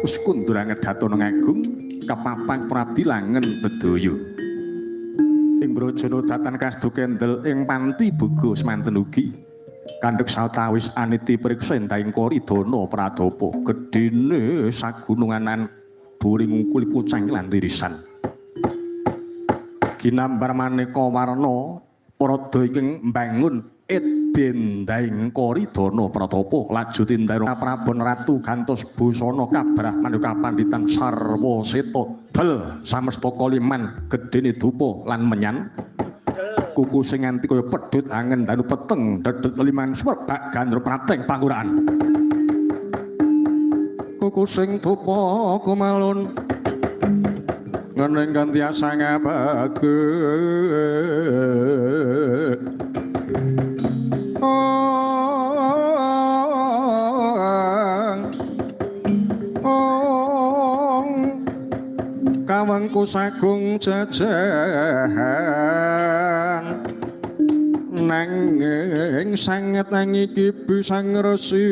Uskundura ngedhatana ngagung kepapang prabdi langen bedaya. Ing brajana datan kasdu kendel ing panti buga semanten ugi kandhek sawetawis aniti priksa entahing Koridana Pradapa gedhene sagununganan dhuwuring ngungkulipun cangkelan tirisan. Ginambar maneka warna rada ing mbangun edendahing Koridana Pratapa laju tindara Prabon Ratu gantos busana kabrah manuka pandhitan sarwa seta del samesta kaliman gedhene dupa lan menyan kuku sing nganti kaya pedhut angen danu peteng dedet liman swebak gandra prateng pangurahan kuku sing dupa kumalun ngeneng ganti asang abage kawangku sagung jajahan nanging sanget nangiki bisang resi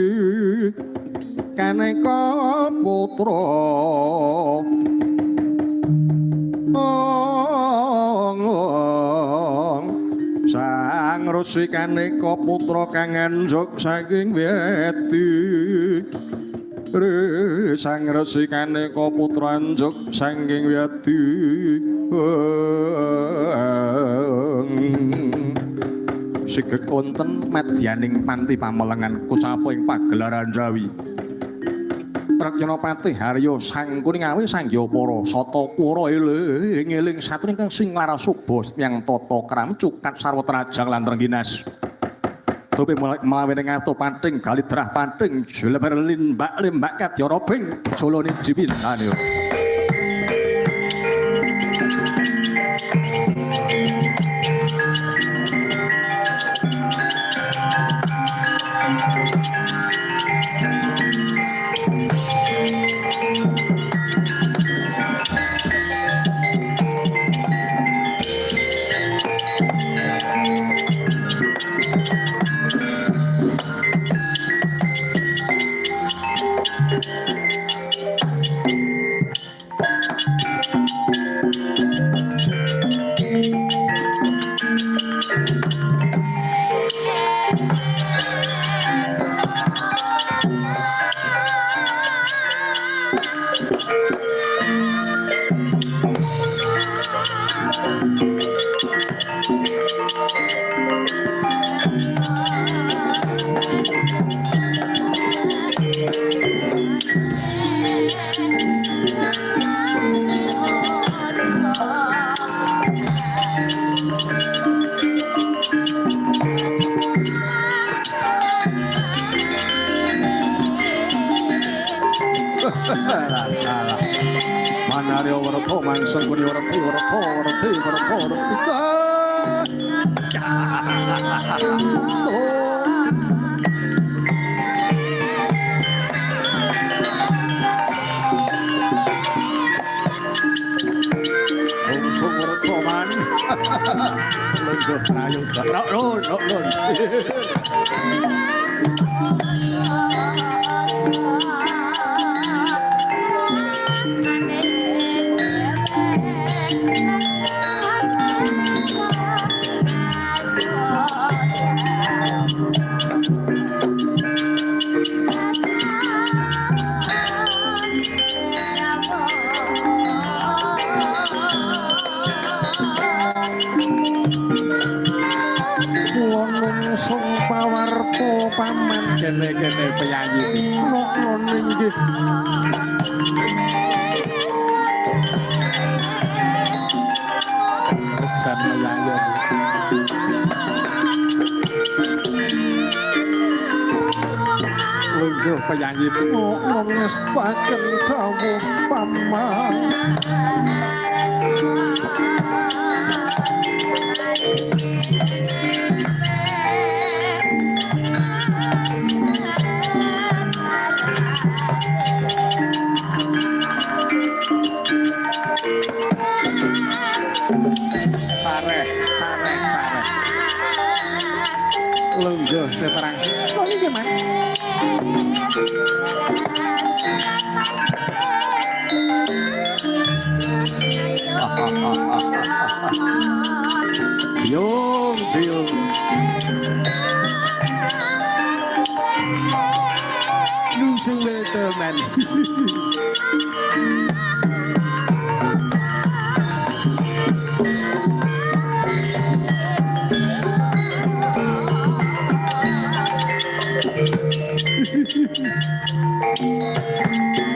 kaneka putra sang resi kaneka putra kang anjuk saking weti sang resi kaneka putra anjuk saking weti sigek wonten madyaning panti pamelengan kucapa ing pagelaran Jawi Trekyanapati Harya sang Kuningawi Sangyapara Sata Kura eling satring kang sing larasuba yang tata kram cukat sarwa trajang lan rengginas topi melawe ning ato panting galidrah panting juleber limbak kadya robing jolone dipintani Manaryo Warata Mangsang Kuni Warati paman kene penyanyi ngono iki resan penyanyi lungguh penyanyi ngono ngestaken dawuh paman lungguh seterang. Kok iki, Man? betul men.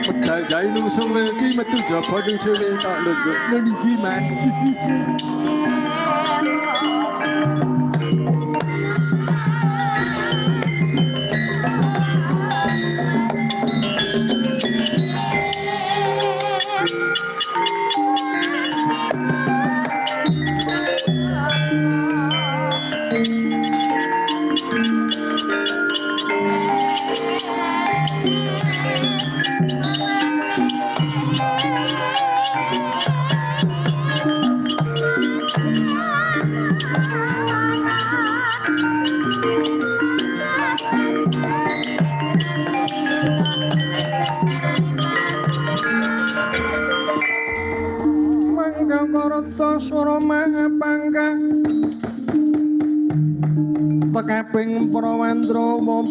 Pedal jai nung sore ki metu jaba nung sore tak lenggok niki man. Kaping Prawandrawa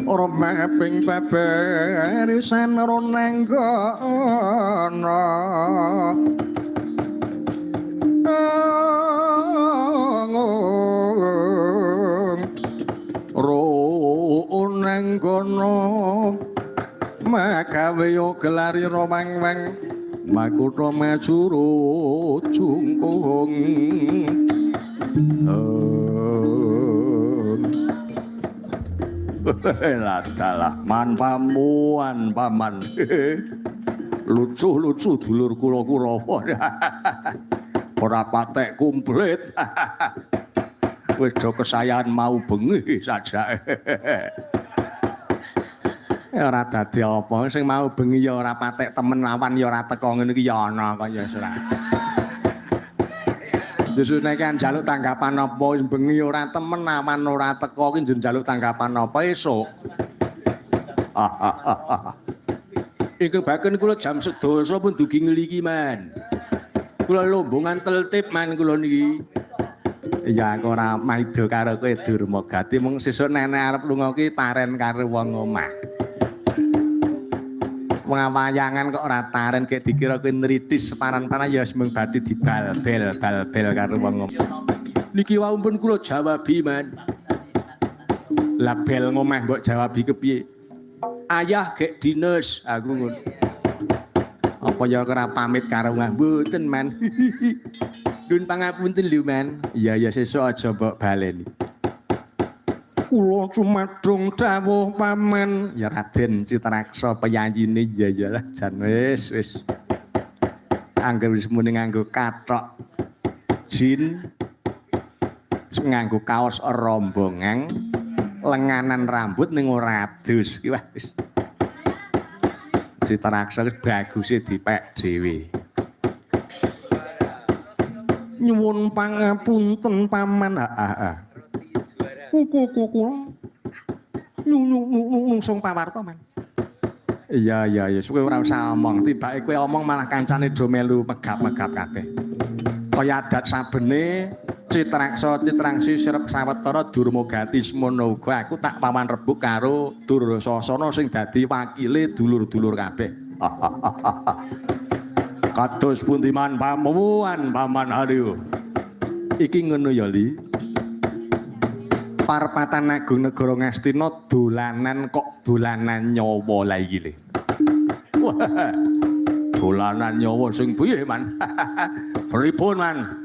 ora maping babarisan ronanggana ronanggana magawe gelari romang-wang makutha majuru jungkung ladalah man pamuan paman lucu-lucu dulur kula Kurawa ora patek komplit wis do kesayan mau bengi saja ora dadi apa sing mau bengi ya ora patek temen lawan ya ora teko ngene iki ya ana kaya ora. Dusune kan njaluk tanggapan apa wis bengi ora temen awan ora teko ki njaluk tanggapan apa esuk. Iku baken kula jam sedasa pun dugi ngliki man. Kula lombongan teltip man kula niki. Ya aku ora maido karo kowe Durmagati mung sesuk nenek arep lunga ki taren karo wong omah. Wayangan kok ora taren kek dikira kowe nritis separan-paran ya mung badhe dibal-bel karo wong. Niki wau pun kula jawabi man. Lah bel ngomah mbok jawabi kepiye? Ayah gek dinas aku ngono. Apa ya ora pamit karo wong mboten man. Dun pangapunten lho man. Iya ya sesuk aja mbok baleni. Kula cumadung dawuh paman ya Raden Citraksa peyayine ya yalah jan wis angger wis muni nganggo kathok jin nganggo kaos rombongan lenganan rambut ning ora adus ki wis Citraksa wis baguse dipek dhewe nyuwun pangapunten paman kuku nungsung pawarta man. Iya kowe ora usah omong, tibake kowe omong malah kancane do melu megap-megap kabeh. Kaya adat sabene Citraksa Citrangsi sirep sawetara Durmagati semono uga aku tak paman rebuk karo Dursasana sing dadi wakile dulur-dulur kabeh. Kados pundi man pamuan paman Haryo. Iki ngono ya Li. Parpatan Agung Negara Ngastina dolanan kok dolanan nyawa la iki le. Dolanan nyawa sing piye man? Pripun man?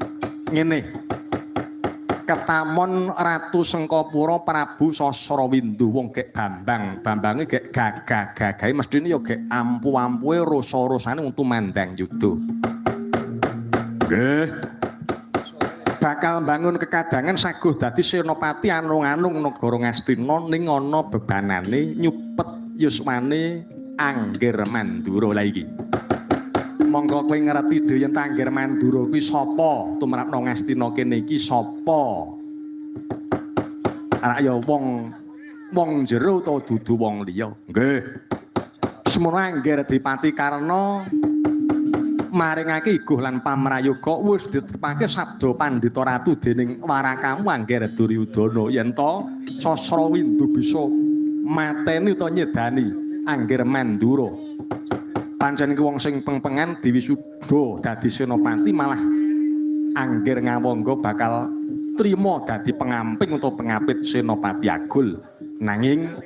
Ngene. Ketamon Ratu Sengkapura Prabu Sasrawindu wong gek Bambange gek gagah-gagahe mestine ya gek ampu-ampuhe rasa-rasane wong tumandang yuda. Nggih. Bakal bangun kekadangan saguh dadi senopati anung-anung negara Ngastina ning ana bebanane nyupet yuswane Anggir Mandura la iki. Monggo kowe ngerti dhewe yen Anggir Mandura kuwi sapa tumrap nang Ngastina kene iki sapa? Anak ya wong jero ta dudu wong liya. Nggih. Semana Anggir Dipati Karna maringake iguh lan pamrayoga wis ditepake sabda Pandhita Ratu dening Warakamu Angger Duryudana yen to Sasrawindu bisa mateni utawa nyedani Angger Mandura. Pancen iki wong sing pengpengan diwisuda dadi senopati malah Angger Ngawangga bakal trima dadi pengamping utawa pengapit Senopati Agul. Nanging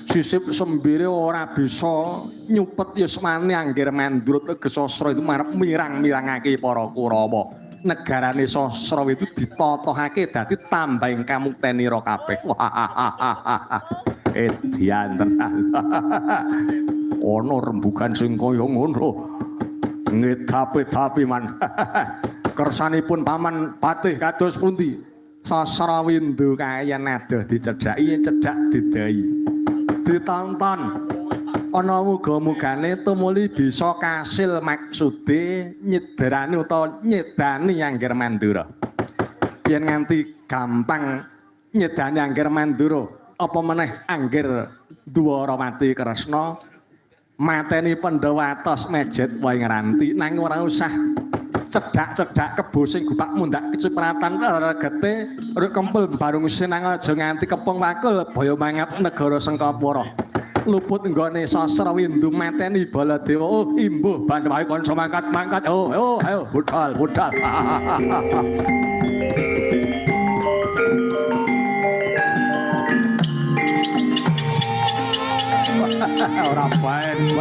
sisip sembire ora bisa nyupet yusmane Angger Mandura Tegesasra itu marep mirang-mirangake para Kurawa. Negarane Sasra itu ditotohake dadi tambahing kamuktenira kabeh. Edian tenan. Ana rembugan sing kaya ngono. Ngedapi-dapi man. Kersanipun paman patih kados pundi? Sasrawindu kaya nadoh dicedhaki cedhak didahi. Ditonton ana muga-mugane tumuli bisa kasil maksude nyederani utawa nyedani Angger Mandura. Yen nganti gampang nyedani Angger Mandura, apa meneh Angger Dwaramati Kresna mateni Pandhawa atos mejet wae ngranti nang ora usah cedak-cedak kebo sing gupak mundak kecipratan regete rek kempel barung sinang aja nganti kepung wakul baya mangap negara Sengkapura. Luput nggone Sasrawindu mateni Baladewa. Oh imbuh Bandawahi kanca mangkat-mangkat. Oh ayo budal. Ora baen.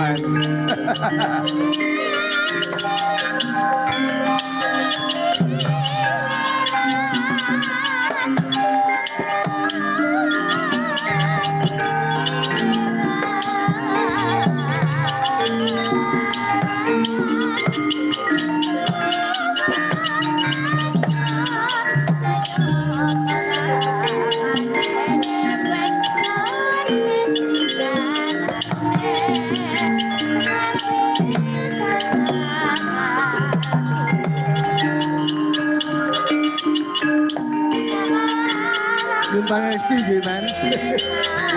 Pangesti nggih men.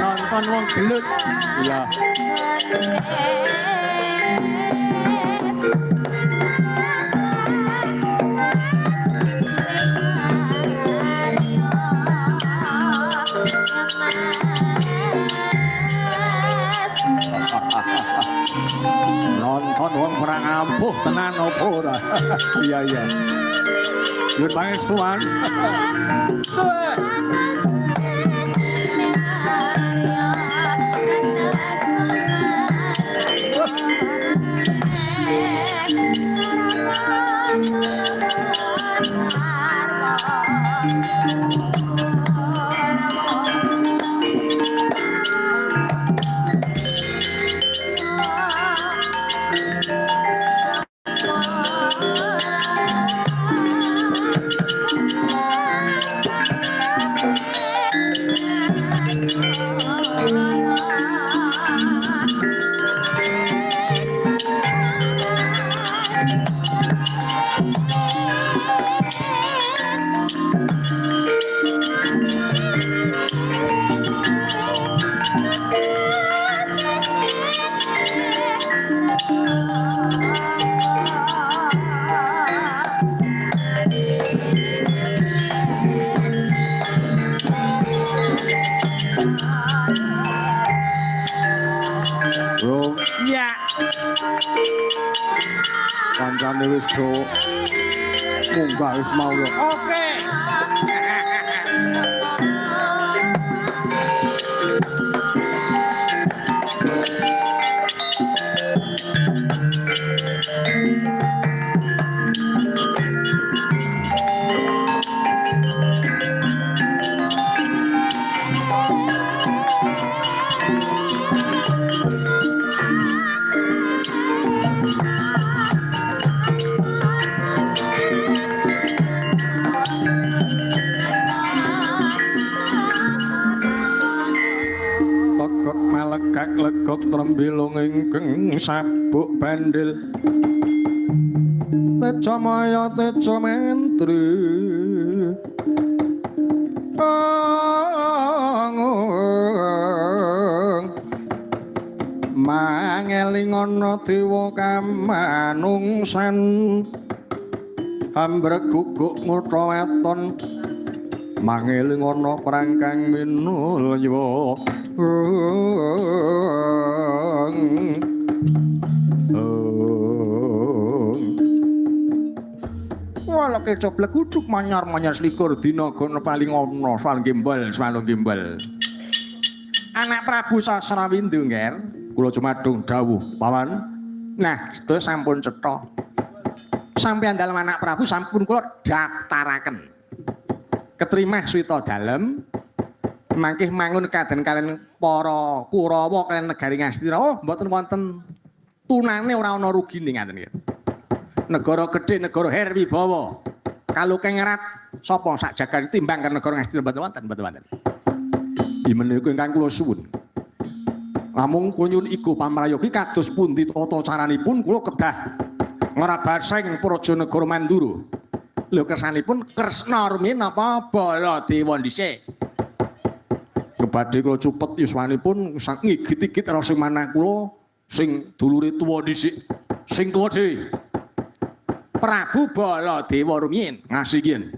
Nonton wong gelut. Iya. Nonton wong perang ampuh tenan opo ora. Iya. Nyuwun pangestuan. Tuwe. Kancane wis do munggah wis mau yo. Oke. Legok trembilung ingkang sabuk bandil teca maya teca mentri angung angeling ana dewa kamanungsan ambrek guguk ngutha weton mangeling ana prangkang minulya wala kecoblek kutuk manyar-manyar selikur dina kono paling ana swal gimbal anak Prabu Sasrawindu nger kula cumadung dawuh pawan nah sedaya sampun cetha sampeyan dalem anak Prabu sampun kula daftaraken ketrimah swita dalem mangkih mangun kaden kalian para Kurawa kalian negari Ngastina oh mboten wonten tunane ora ana rugine ngaten nggih negara gedhe negara herwibawa kalukeng ngerat sapa sak jagat timbang karo negara Ngastina mboten wonten menika ingkang kula suwun lamun kula nyuwun iku pamrayogi kados pundi tata caranipun kula kedah ngrabaseng praja negara Mandura lho kersanipun Kresna rumiyin napa Baladewa dhisik kebadhe kula cupet yuswanipun sak ngigit-igit rasa manah kula sing dulure tuwa dhisik sing tuwa dhewe Prabu Baladewa rumiyin ngasihin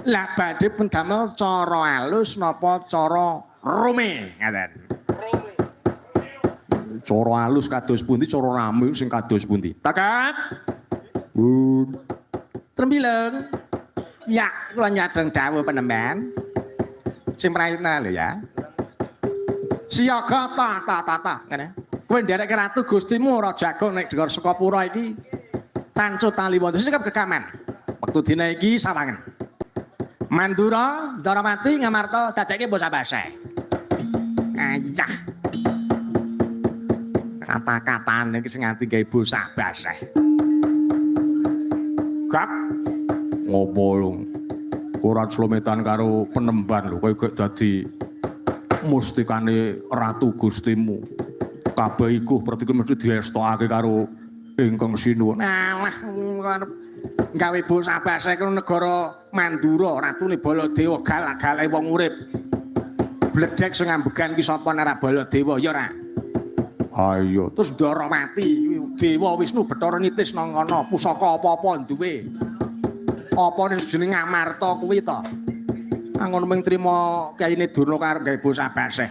lah badhe pendamel cara alus napa cara rume ngaten cara alus kados pundi cara rame sing kados pundi takat trembileng ya kula nyadeng dawuh penemban sing mraina lho ya siaga ta ngene kowe nderek ratu Gustimu Raja Agung nek dengar saka pura iki cancut tali wonten sikap kegaman wektu dina iki sawangen Mandura Daramati ngamarta dadekke basa-basa ayah kata-katane iki sing nganti gawe basa-basa gak ngopo lho ora slometan karo penemban lho kowe gak dadi mustikane ratu Gustimu kabeh iku berarti mesti diestokake karo ingkang sinuwun alah gawe basa-basa karo negara Mandura ratune Baladewa galak-galake wong urip bledhek sing ngambegan ki sapa nek Baladewa ya ora ayo terus Daramati Dewa Wisnu Bathara Nitis nang kono pusaka apa-apa duwe apa jeneng Amarta kuwi to ngono mung trima kyayine Durna karo gawe basa-basa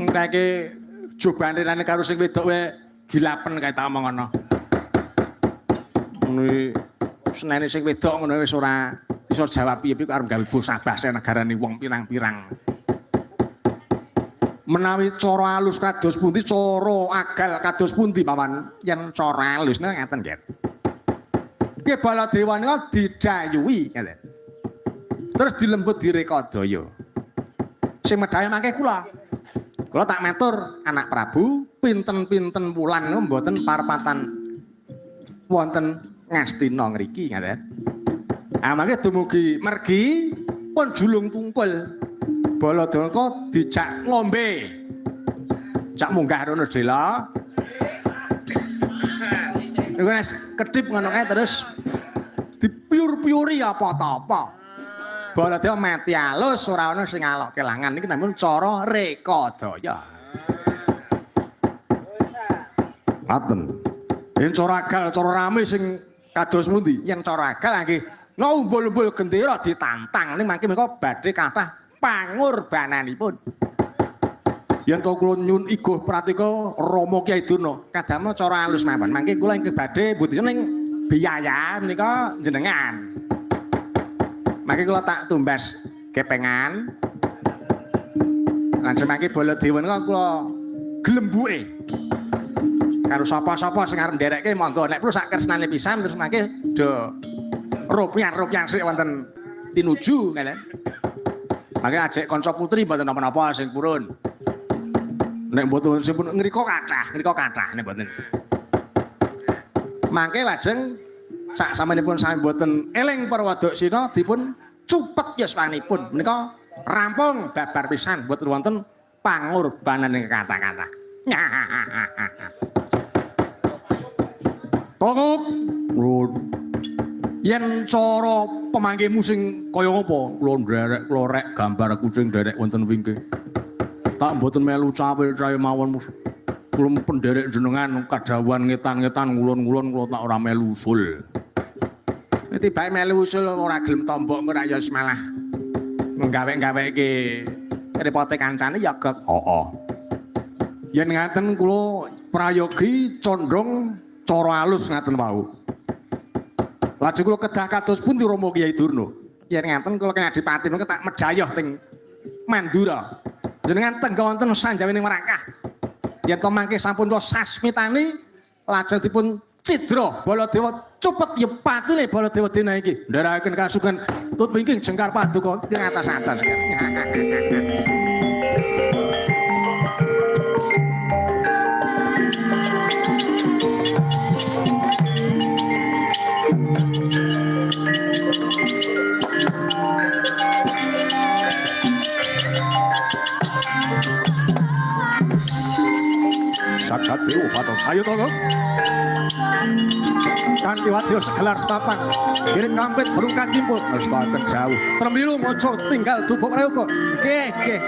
engkake jobanirane karo sing wedok wae gilapen kae tak omong ngono ngene senene sing wedok ngono wis ora iso jawab piye-piye karo gawe basa-basa negarane wong pirang-pirang menawi cara alus kados pundi cara agal kados pundi paman yen cara alus ngaten nggih nggih Baladewa nika didhayuhi ngaten terus dilembut direkadaya sing medhae mangke kula tak matur anak Prabu pinten-pinten wulan mboten parpatan wonten Ngastina ngriki ngaten mangke dumugi mergi pun julung tungkul Baladewa dijak ngombe jak munggah rono dela niku wis kedhip ngono kae terus dipiur-piuri apa-apa Baladewa mati alus ora ana sing ngalok kelangan niki namun cara rekadaya ngaten yen cara agal cara rame sing kados pundi yen cara agal nggih ngumpul-umpul gendera ditantang ning mangke menika badhe kathah pangorbananipun yen to kula nyun iguh pratika Rama Kyai Durna kadamel cara alus mawon mangke kula ingkang badhe mboten ning biaya menika jenengan mangke kula tak tumbas kepengan lan semangke Baladewa nika kula glembuke karo sapa-sapa sing arep nderekke monggo nek perlu sak kersnane pisan terus mangke do rupiah sik wonten tinuju ngene mangke ajek kanca putri mboten napa-napa sing purun nek mboten sing pun ngriko kathah nek mboten mangke lajeng sak samenipun sami mboten eling Prawadok Sina dipun cupet yuswanipun menika rampung babar pisan mboten wonten pangorbanan ing kata-kata Tongok yen cara pemanggihmu sing kaya apa kula nderek klorek gambar kucing nderek wonten wingke Tak mboten melu cawe-cawe mawon kula penderek jenengan kadhawuhan ngetan-ngetan ngulon-ngulon kula tak ora melu usul. Tibake melu usul ora gelem tombok ora ya malah nggawe-ngaweke repote kancane ya gek. Heeh. Yen ngaten kula prayogi condong cara alus ngaten wau. Lajeng kula kedah kados pundi Rama Kyai Durna. Yen ngaten kula kang Adipati menika tak medhayoh teng Mandura. Jenengan tengga wonten sanjawining Merakah. Yen to mangke sampun kula sasmitani lajeng dipun cidra Baladewa cupet ya patine Baladewa dina iki. Ndherekaken kasugen tut wingking jengkar paduka ing atas-atas. Sakat Dewa Bathara. Ayo to, kanthi wadya segelar sepapan ngiring kampit burung katimpul ngestaken jauh tremilu mojo tinggal dubuk prayoga nggih nggih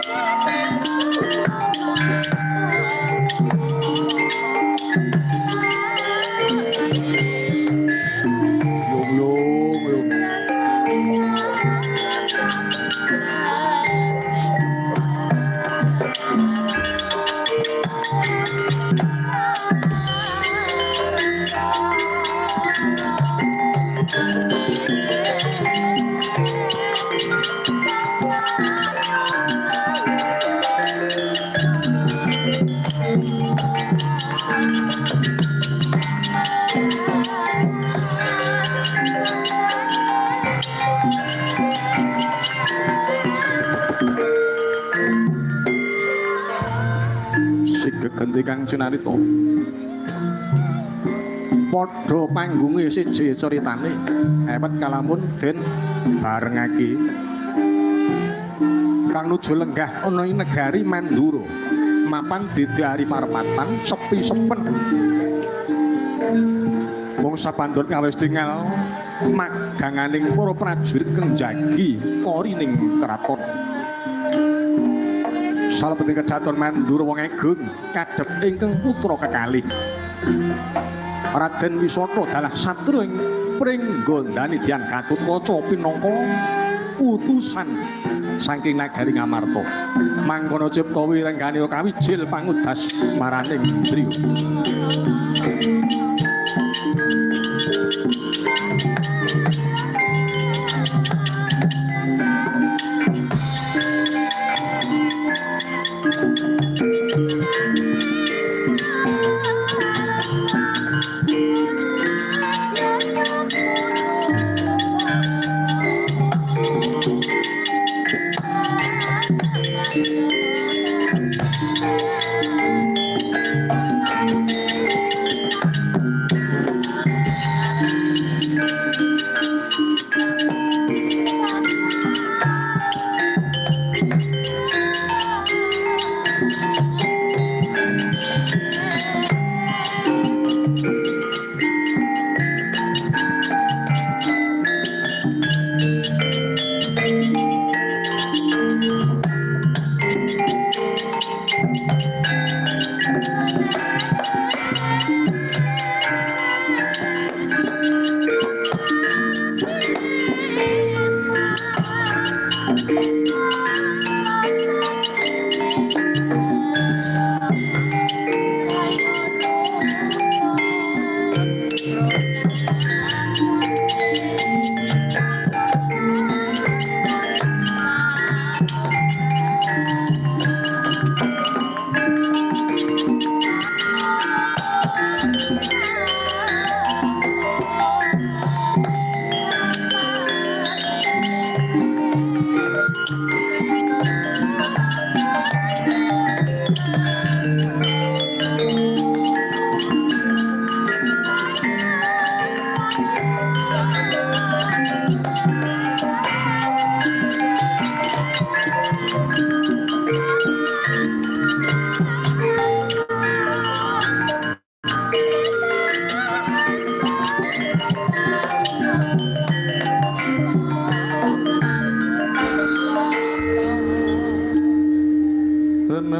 gegenti Kang Cinarita padha panggunge siji caritane ewet kalamun den barengake kang nuju lenggah ana ing negari Mandura mapan didhari parpatan sepi sepen wong sabanjur kawis tinggal maganganing para prajurit kang jagi kori ning kraton salebetipun kedaton Mandura wong Egung kadhep ingkang putra kekalih Raden Wisata dalah satru ing Pringgondani Dian Gatotkaca pinangka utusan saking nagari Ngamarta mangkono cipta wirenggane kawijil pangudas maraning driya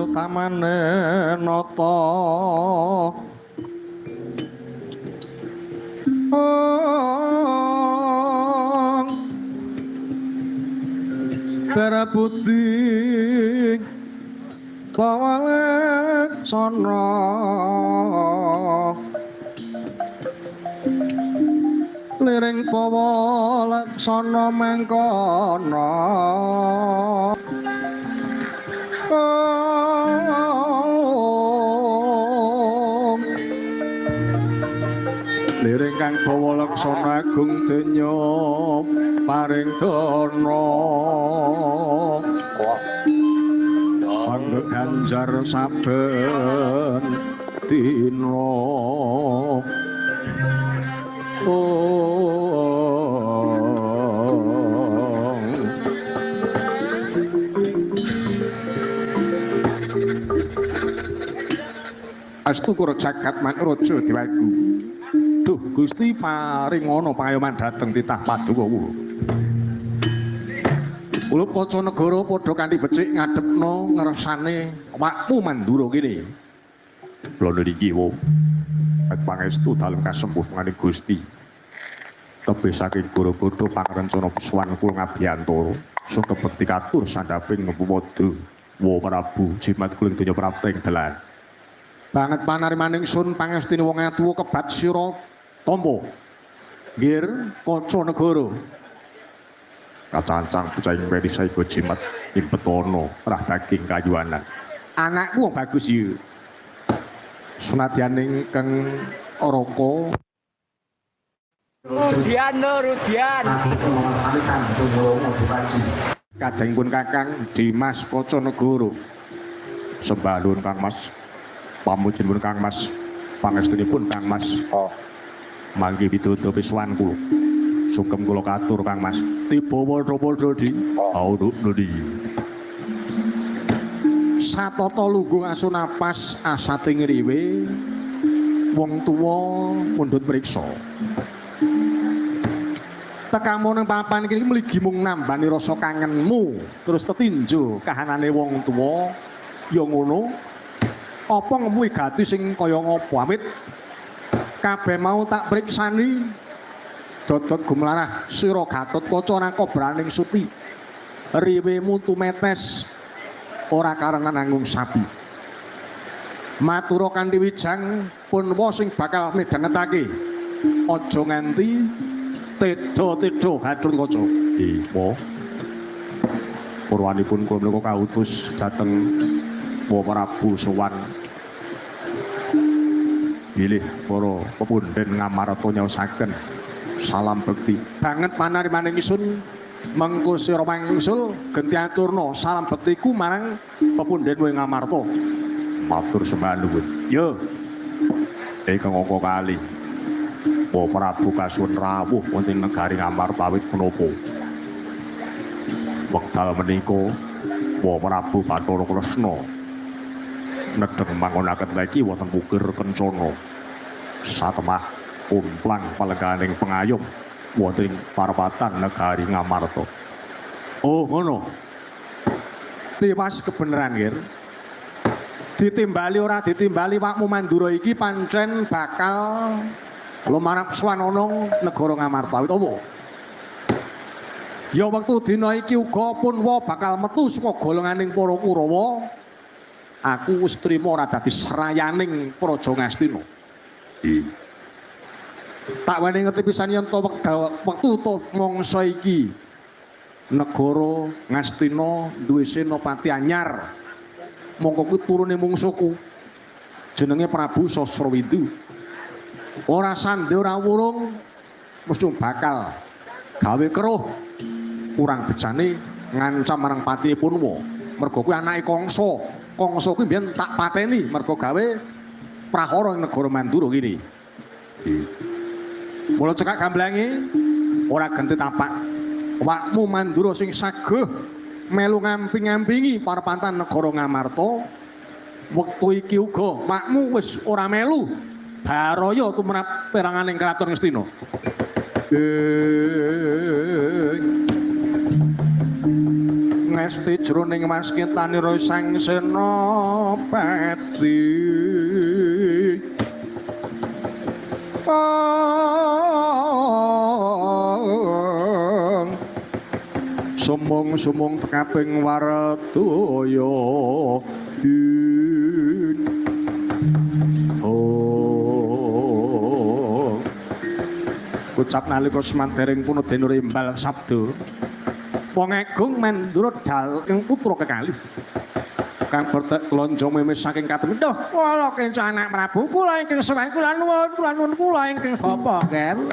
utamane nata Para putih bawalek sono liring bawalek sono mengkono liring kang bawalek sono agung donya paring dana Anggo ganjar saben dina Astu kura jagat manuraja diwaku Duh Gusti paring ana payoman dhateng titah Paduka Kula kaca negara padha kanthi becik ngadepno ngersane wakmu Mandura kene. Kula niki wo. Pangestu dalem kasempuhane Gusti. Tebih saking Guru-guru pangrencana Puswan kula ngabiyantara. Saka bekti katur sandhaping ngepuwada. Wa Prabu jimat kula donya prapteng dalan. Banget panarimaning sun pangestine wong atuwa kebat sira tampa. Nggir kaca negara. Kacancang pucaing wedi saigo jimat impetono rah daging kayuanan anakku wong bagus iki sunadyaning keng Araka Rudian kadangipun Kakang Dimas Kacanegara sembah nuwun Kang Mas pamujinipun Kang Mas pangestunipun Kang Mas mangke pitutup piswan kula sugeng kula katur Kang Mas tiba padha-padha di nudi satata lungguh asu napas asate ngriwe wong tuwa mundhut priksa tekamu nang papan iki mligi mung nambani rasa kangenmu terus tetinjo kahanane wong tuwa ya ngono apa ngemu gati sing kaya ngopo amit kabeh mau tak priksani dodot gumlarah sira Gatotkaca nakobraning suti riwemu tumetes ora karenan nanggung sapi matura kanthi wijang pun wa sing bakal midhangetake aja nganti tedha-tedha Gatotkaca wa purwanipun kula menika kautus dhateng Wa Prabu sowan bilih para pepunden Ngamarta nyaosaken salam bekti banget panarimaning isun mengko sira mangsul genti aturna salam bektiku marang pepunden kowe Ngamarta matur sembah nuwun yo ingkang angka kali Wa Prabu kasuwun rawuh wonten negari Ngamarta awit menapa wekdal menika Wa Prabu Bathara Kresna nedheng mangunaken lagi wonten Pukir Kencana satemah umplang palengganing pengayom wonten parapatan negari Ngamarta. Oh ngono. Tiwas kebenaran nggih. Ditimbali ora ditimbali wakmu Mandura iki pancen bakal lumarap swanana negara Ngamarta. Awit apa? Ya wektu dina iki uga pun wa bakal metu saka golonganing para Kurawa. Aku wis trima ora dadi serayaning Praja Ngastina. Tak wani ngerti pisan yen to wektu to mangsa iki negara Ngastina duwe senopati anyar. Mongko kuwi turune mungsuku. Jenenge Prabu Sasrawidu. Ora sandhe ora wurung mesti bakal gawe keruh kurang becane ngancam marang patihipun wa. Mergo kuwi anake Kangsa. Kangsa kuwi mbiyen tak pateni mergo gawe prahara ing negara Mandura kene. Mula cekak gamblange ora genti tapak. Wakmu Mandura sing saguh melu ngamping-ngampingi parapantan negara Ngamarta. Wektu iki uga wakmu wis ora melu baraya tumrap peranganing Kraton Ngastina. ngesti jroning wasketanira sang senopati sumung-sumung tekaping waradaya ucap nalika semantering punudene rimbal sabda wong agung Mandura dal ing putra kekalih kang bertek tlonjo memes saking katemendo kula kencang anak Prabu kula ingkang sowan kula nuwun kula ingkang bapa kan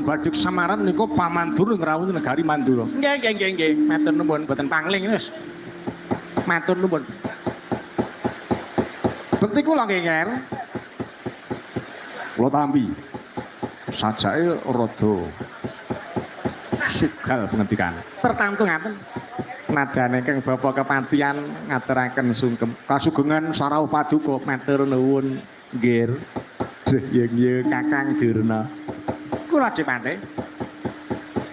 Badhek Samaran niku pamandur ngrawuh negari Mandura. Nggih. Matur nuwun mboten pangling wis. Matur nuwun. Bekti kula nggih, Nger. Kula tampi. Sajake rada sugal pengendikan. Tertamtu ngaten. Nadane kang Bapak Kepatian ngaturaken sungkem. Kasugengan sarau paduka matur nuwun, nggih. Nggih, Kakang Dirna. Kula Dipate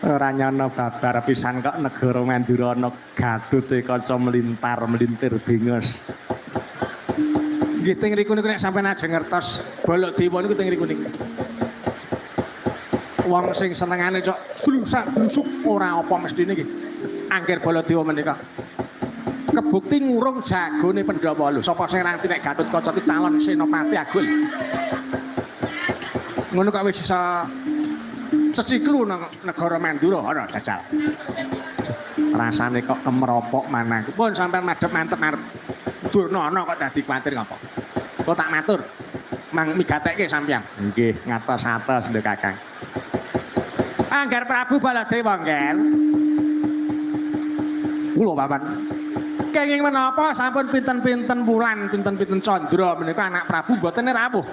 ora nyono babar pisan kok negara Mandura ana gadute kanca melintir bengos. Nggih teng riku niku nek sampeyan ajeng ngertos Baladewa niku teng riku niku. Wong sing senengane cok blusak-blusuk ora apa mestine nggih. Angger Baladewa menika. Kebukti ngurung jagone Pandhawa lho. Sapa sing ngerti nek Gatotkaca ki calon senopati agul. Ngono kok wis bisa ceciklu nang negara Mandura ora jajal. Rasane kok kemropok manah. Pun sampean madhep mantep arep Durna kok dadi kuwatir ngapa? Kok tak matur. Mang migatekke sampean. Nggih, ngatos-atos lho Kakang. Angger Prabu Baladewa nggih. Kula papan. Kenging menapa sampun pinten-pinten wulan, pinten-pinten candra menika anak Prabu mboten rawuh.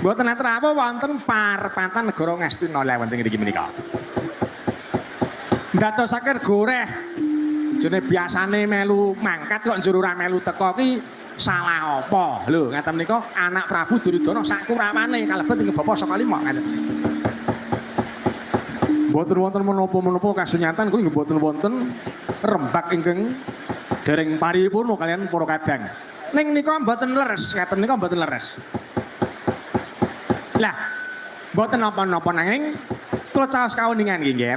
Mboten rawuh wonten parepatan negara Ngastina lewat ing mriki menika. Ndadosaken goreh. Jene biasane melu mangkat kok njur ora melu teka ki salah apa? Lho, ngaten menika anak Prabu Duryudana sak kurawane kalebet ing bapa saka lima ngaten. Mboten wonten menapa-menapa kasunyatan kuwi mboten wonten rembak ingkang dereng paripurna kalian para kadang. Ning nika mboten leres, ngaten nika mboten leres. Lah, mboten napa-napa nanging kula caos kauningan nggih.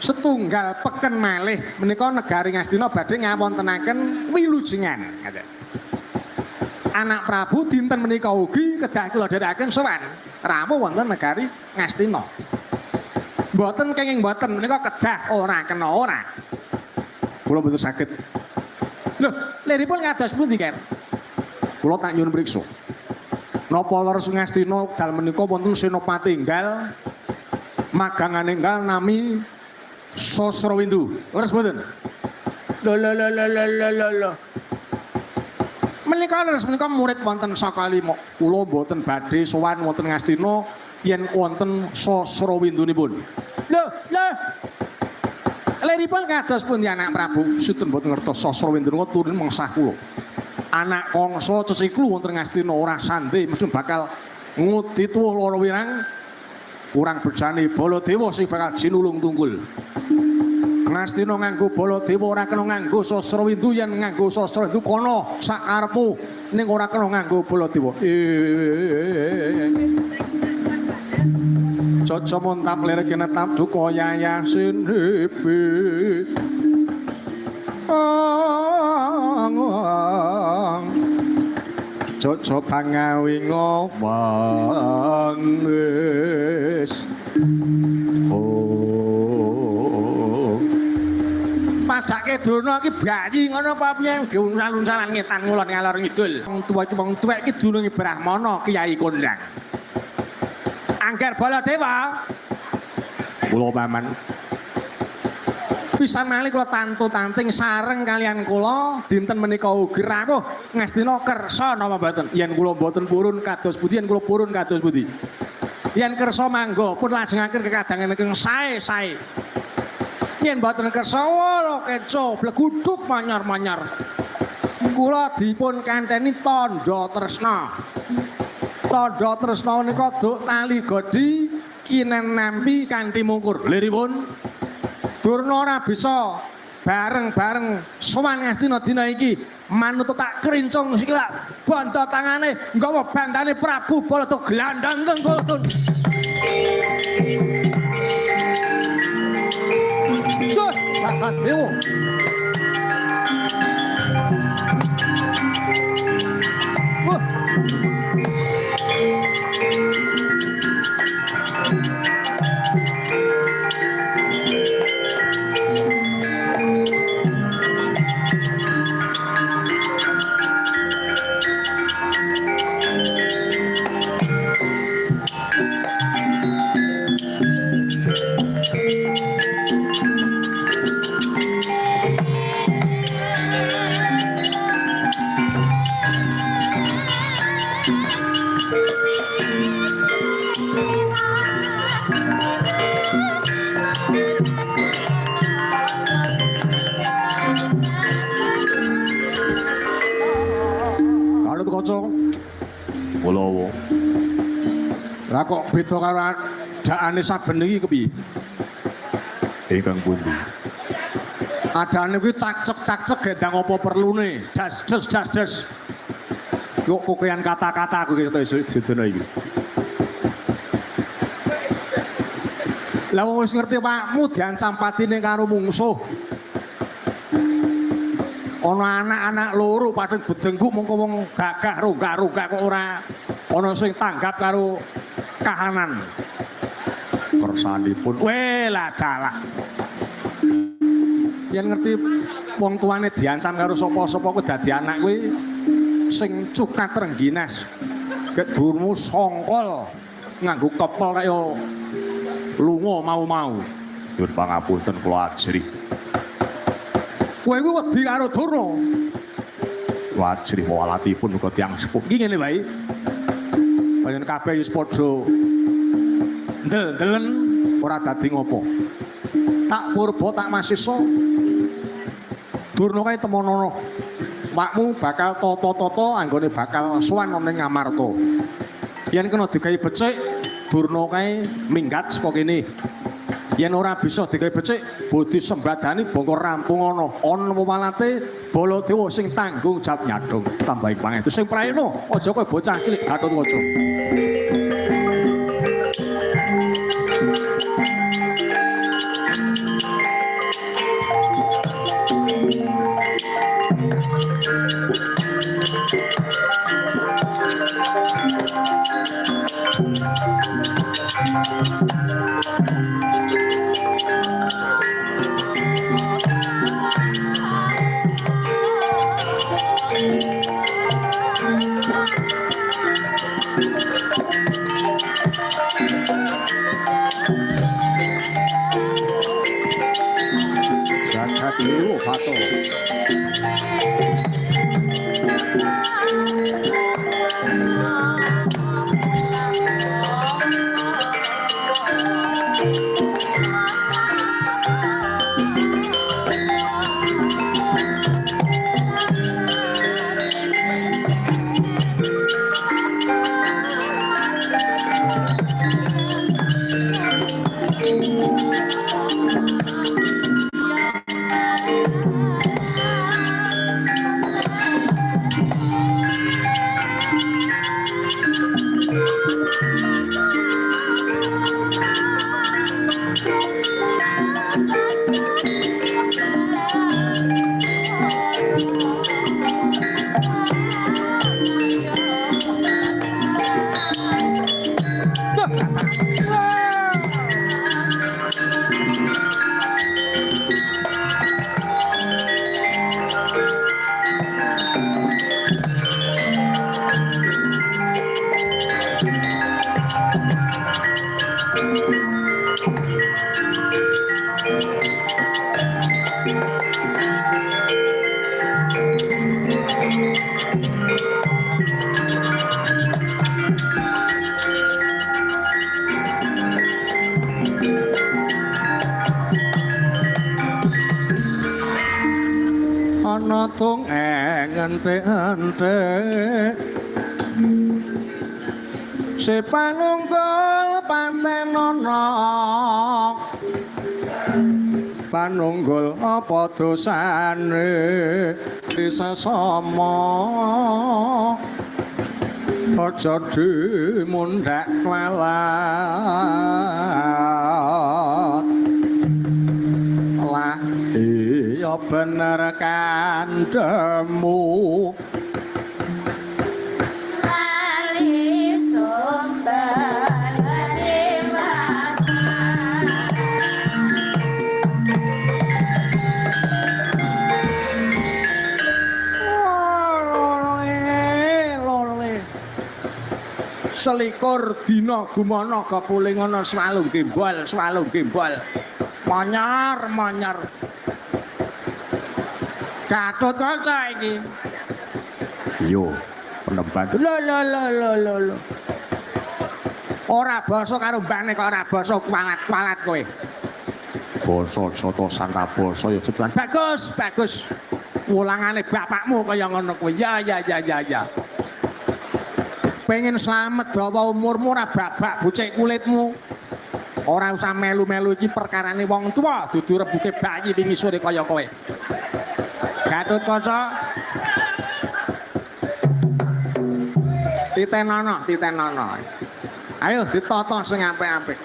Setunggal peken malih menika negari Ngastina badhe ngawontenaken wilujengan. Anak Prabu dinten menika ugi kedah kula dherekaken sowan rawuh wonten negari Ngastina. Mboten kenging mboten menika kedah ora kena ora. Kula mboten saged. Lho, liripun kados pundi, Ker? Kula tak nyuwun priksa. Napa leres Ngastina dal menika wonten senopati enggal magangane enggal nami Sosrawindu. Leres mboten? Lho. Menika leres menika murid wonten Sakalima. Kula mboten badhe sowan wonten Ngastina yen wonten Sosrawindunipun. Lho. Leripun kados pundi anak Prabu? Suten mboten ngertos Sosrawindo turun mengsah kula. Anak kangsa cesiklu wonten Ngastina ora santai mesti bakal ngudi tuwuh lara wirang. Kurang bejane Baladewa sing bakal jinulung tunggul. Ngastina nganggo Baladewa ora kena nganggo Sosrawindu, yen nganggo Sosrawindu kono sakarepmu ning ora kena nganggo Baladewa. Jojo montap lirik netap duka yayasin hepe. Jojo pangawi ngomong wis. Padake Durna iki bayi ngono apa piye diunsal-unsalan ngetan ngulon ngalor ngidul. Wong tuwek iki dununge Brahmana Kyai Kondang. Angger Baladewa. Kula paman. Pisan malih kula tantu-tanting sareng kalian kula dinten menika ugi rawuh Ngastina kersa napa mboten? Yen kula mboten purun kados pundi, yen kula purun kados pundi? Yen kersa mangga pun lajengaken kekadangan ingkang sae-sae. Yen mboten kersa wala keco bleguduk manyar-manyar. Kula dipun kanteni tandha tresna. Tandha tresna menika duk tali godi kinen nampi kanthi mungkur. Liripun Durna ora bisa bareng-bareng sowan Ngastina dina iki manut tak krincung sikila banda tangane nggawa bandane Prabu Baladewa glandang tengkulun. Tuh, sahabat dewa. Lah kok beda karo adane saben iki kepiye? Ingkang pundi? Adane kuwi cacek-cacek gendang apa perlune? Das. Kok kokean kata-kata aku kaya sedina iki. Lah wis ngerti pakmu diancam patine karo mungsuh. Ana anak-anak loro padha bedengku mengko wong gagah ronggak-ronggak kok ora ana sing tanggap karo kahanan. Kersanipun lah dalah. Yen ngerti wong tuane diancam karo sapa-sapa kuwi dadi anak kuwi sing cukat rengginas. Gek durmu songkol nganggo kepel kaya lunga mau-mau. Nyuwun pangapunten kula ajri. Kowe kuwi wedi karo Durna. Wajri walatipun uga tiyang sepuh. Iki ngene wae. Panjenengan kabeh wis padha ndel-ndelen ora dadi ngopo. Tak purba tak masisa. Durna kae temonono. Makmu bakal tata-tata anggone bakal sowan ning Ngamarta. Yen kena digawe becik, Durna kae minggat saka kene. Yen ora bisa digawe becik, bodhi sembadani bangka rampung ana. Ana walate Baladewa sing tanggung jawab nyadong tambahi pangestu sing praena aja kowe bocah cilik Gatotkaca. Bato. Ana tung entek-entek si panunggul pantenana panunggul apa dosane disesama aja dimundak lalat lah iya bener kandhemu lali sumber mas selikur dina gumana kepuling ana swalung gimbal manyar Gatot Kaca iki yo penemban lho ora basa karo mbane kok ora basa kualat kowe basa soto santa basa ya cetan bagus ulangane bapakmu kaya ngono kowe ya pengen slamet dawa umurmu ora babak bucik kulitmu ora usah melu-melu iki perkarane wong tua dudu rebuke bayi wingi sore kaya kowe Gatot Kaca titenono ayo ditata sing apik-apik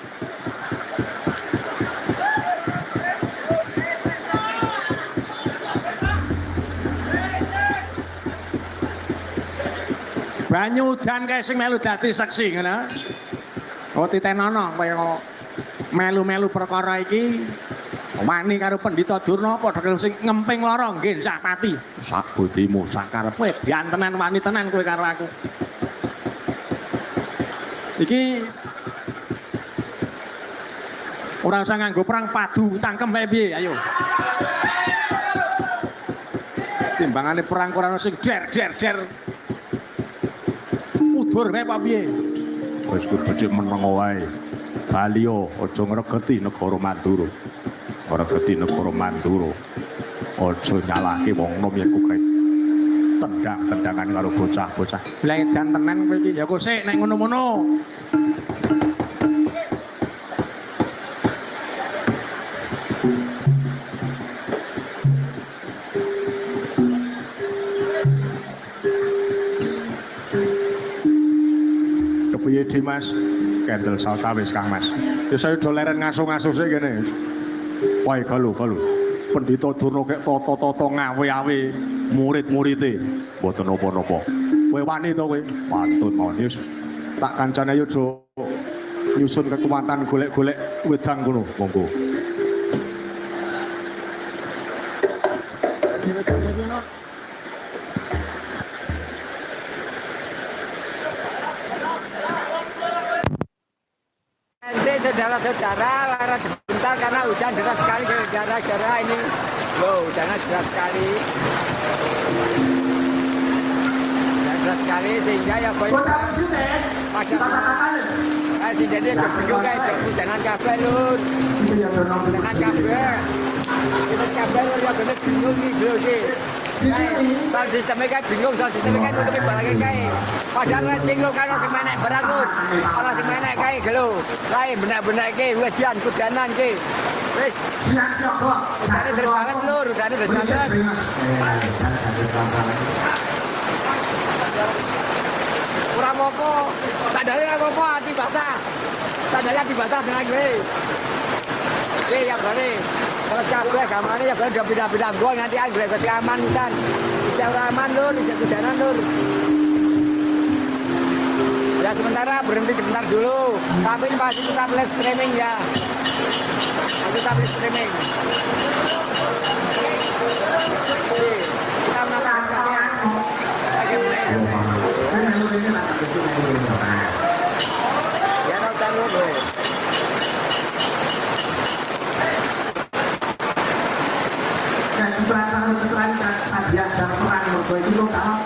banyu udan kae sing melu dadi seksi ngono. Oh titenono kaya melu-melu perkara iki wani karo Pendhita Durna padha karo sing ngemping lara nggih Cah Pati. Sak budimu sak karepe biantenan wani tenan kowe karo aku. Iki ora usah nganggo perang padu cangkem bae piye ayo. Timbangane perang ora sing der. Udur bae apa piye? Wis becik meneng wae. Baliyo aja ngregeti negara Mandura. Ora geti negara Mandura. Aja nyalahke wong nom yen kowe tendang-tendangan karo bocah-bocah. Lah edan tenan kowe iki ya kok sik nek ngono-ngono. Kepiye Dimas? Kendel sawetawis Kang Mas. Ya saya do leren ngaso-ngaso sik kene. Wae galu. Pendhita Durna kek tata-tata ngawe-awe murid-muride. Mboten napa-napa. Kowe wani to kowe? Pantun mawon wis. Tak kancane ayo do nyusun kekuatan golek-golek wedang kono. Monggo. Saudara-saudara, lara sebentar karena hujan deras sekali gara-gara ini Loh, jangan deras sekali. Jangan deras sekali sehingga ya boy. Pada si jadi kebingung guys, jangan kabel lur. Jangan kabel. Kita kabel lur ya bener bingung nih bro sih. Soal sistemnya kan bingung, soal sistemnya kan itu barangnya kayak padahal racing lo kan orang menek barang lo orang menek kayak gelo lain benek-benek kayak wajian kudanan kayak wis udahnya dari banget lur, udahnya dari banget kurang apa tandanya apa hati basah tandanya hati basah dengan gue oke ya berani kalau kabeh gampangnya ya udah beda-beda gua nanti anggrek ke aman kan bisa aman lur bisa kudanan lur ya sementara berhenti sebentar dulu tapi pasti tetap live streaming ya masih tetap live streaming oke kita menatap kalian bagaimana ya tahu tahu gue dan setelah saya diajak perang itu kalau